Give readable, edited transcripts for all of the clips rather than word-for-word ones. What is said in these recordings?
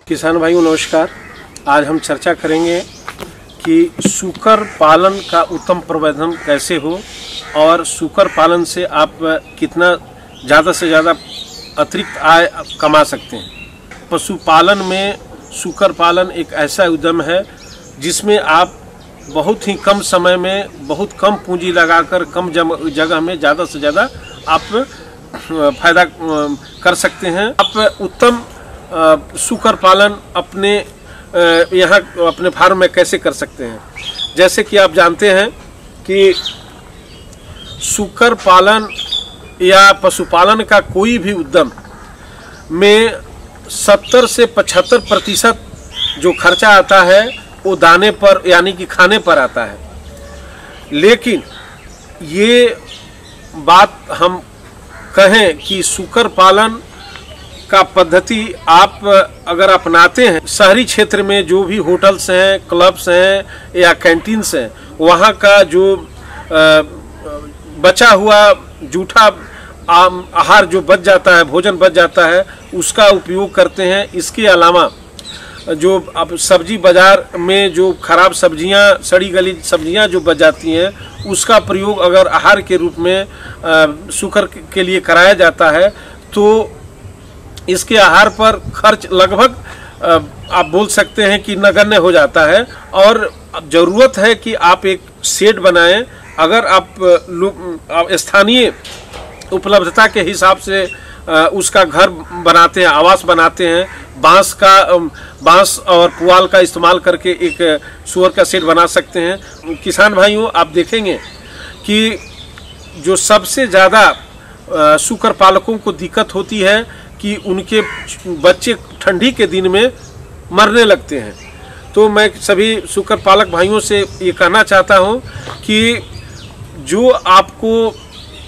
किसान भाइयों नमस्कार। आज हम चर्चा करेंगे कि सूकर पालन का उत्तम प्रबंधन कैसे हो और सूकर पालन से आप कितना ज़्यादा से ज़्यादा अतिरिक्त आय कमा सकते हैं। पशुपालन में सूकर पालन एक ऐसा उद्यम है जिसमें आप बहुत ही कम समय में बहुत कम पूंजी लगाकर कम जगह में ज़्यादा से ज़्यादा आप फायदा कर सकते हैं। आप उत्तम सूकर पालन अपने यहाँ अपने फार्म में कैसे कर सकते हैं। जैसे कि आप जानते हैं कि सूकर पालन या पशुपालन का कोई भी उद्यम में 70 से 75% जो खर्चा आता है वो दाने पर यानी कि खाने पर आता है। लेकिन ये बात हम कहें कि सूकर पालन का पद्धति आप अगर अपनाते हैं, शहरी क्षेत्र में जो भी होटल्स हैं, क्लब्स हैं या कैंटीन्स हैं, वहाँ का जो बचा हुआ जूठा आहार जो बच जाता है, भोजन बच जाता है, उसका उपयोग करते हैं। इसके अलावा जो अब सब्जी बाजार में जो खराब सब्जियां, सड़ी गली सब्जियां जो बच जाती हैं, उसका प्रयोग अगर आहार के रूप में सूकर के लिए कराया जाता है तो इसके आहार पर खर्च लगभग आप बोल सकते हैं कि नगण्य हो जाता है। और ज़रूरत है कि आप एक शेड बनाएं। अगर आप स्थानीय उपलब्धता के हिसाब से उसका घर बनाते हैं, आवास बनाते हैं, बांस और पुआल का इस्तेमाल करके एक सूअर का शेड बना सकते हैं। किसान भाइयों आप देखेंगे कि जो सबसे ज़्यादा सूकर पालकों को दिक्कत होती है कि उनके बच्चे ठंडी के दिन में मरने लगते हैं। तो मैं सभी सूकर पालक भाइयों से ये कहना चाहता हूँ कि जो आपको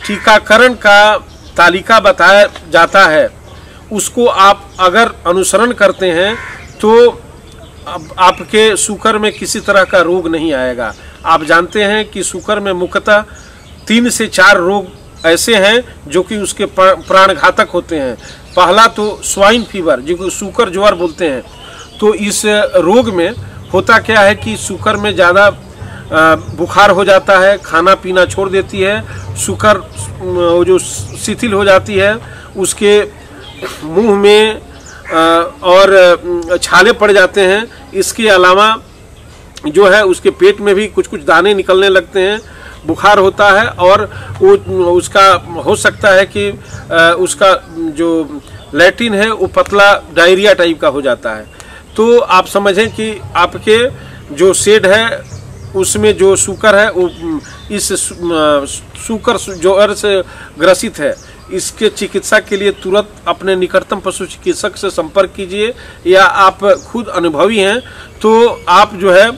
टीकाकरण का तालिका बताया जाता है उसको आप अगर अनुसरण करते हैं तो आपके सूकर में किसी तरह का रोग नहीं आएगा। आप जानते हैं कि सूकर में मुख्यतः 3 से 4 रोग ऐसे हैं जो कि उसके प्राणघातक होते हैं। पहला तो स्वाइन फीवर, जिसको सूकर ज्वर बोलते हैं। तो इस रोग में होता क्या है कि सूकर में ज़्यादा बुखार हो जाता है, खाना पीना छोड़ देती है, सूकर जो शिथिल हो जाती है, उसके मुंह में और छाले पड़ जाते हैं। इसके अलावा जो है उसके पेट में भी कुछ कुछ दाने निकलने लगते हैं, बुखार होता है और वो उसका हो सकता है कि उसका जो लैट्रिन है वो पतला डायरिया टाइप का हो जाता है। तो आप समझें कि आपके जो शेड है उसमें जो सूकर है वो इस सूकर ज्वर से ग्रसित है। इसके चिकित्सा के लिए तुरंत अपने निकटतम पशु चिकित्सक से संपर्क कीजिए, या आप खुद अनुभवी हैं तो आप जो है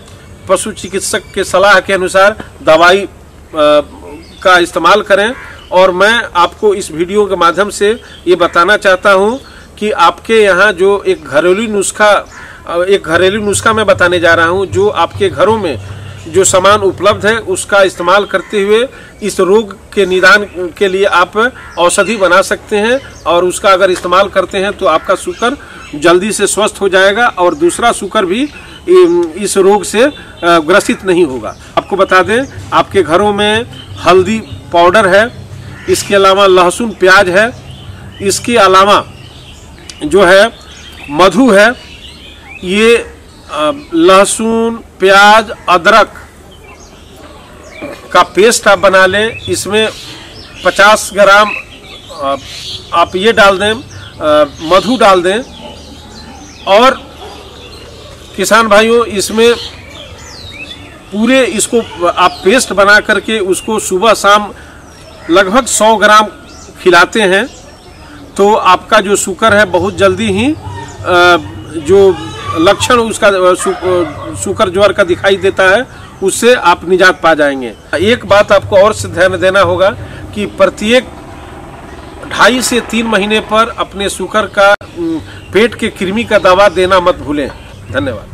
पशु चिकित्सक के सलाह के अनुसार दवाई का इस्तेमाल करें। और मैं आपको इस वीडियो के माध्यम से ये बताना चाहता हूँ कि आपके यहाँ जो एक घरेलू नुस्खा मैं बताने जा रहा हूँ, जो आपके घरों में जो सामान उपलब्ध है उसका इस्तेमाल करते हुए इस रोग के निदान के लिए आप औषधि बना सकते हैं। और उसका अगर इस्तेमाल करते हैं तो आपका सूकर जल्दी से स्वस्थ हो जाएगा और दूसरा सूकर भी इस रोग से ग्रसित नहीं होगा। आपको बता दें, आपके घरों में हल्दी पाउडर है, इसके अलावा लहसुन प्याज है, इसके अलावा जो है मधु है। ये लहसुन प्याज अदरक का पेस्ट आप बना लें। इसमें 50 ग्राम आप ये डाल दें, मधु डाल दें। और किसान भाइयों इसमें पूरे इसको आप पेस्ट बना करके उसको सुबह शाम लगभग 100 ग्राम खिलाते हैं तो आपका जो सूकर है बहुत जल्दी ही जो लक्षण उसका सूकर ज्वर का दिखाई देता है उससे आप निजात पा जाएंगे। एक बात आपको और से ध्यान देना होगा कि प्रत्येक 2.5 से 3 महीने पर अपने सूकर का पेट के कृमि का दवा देना मत भूलें। धन्यवाद।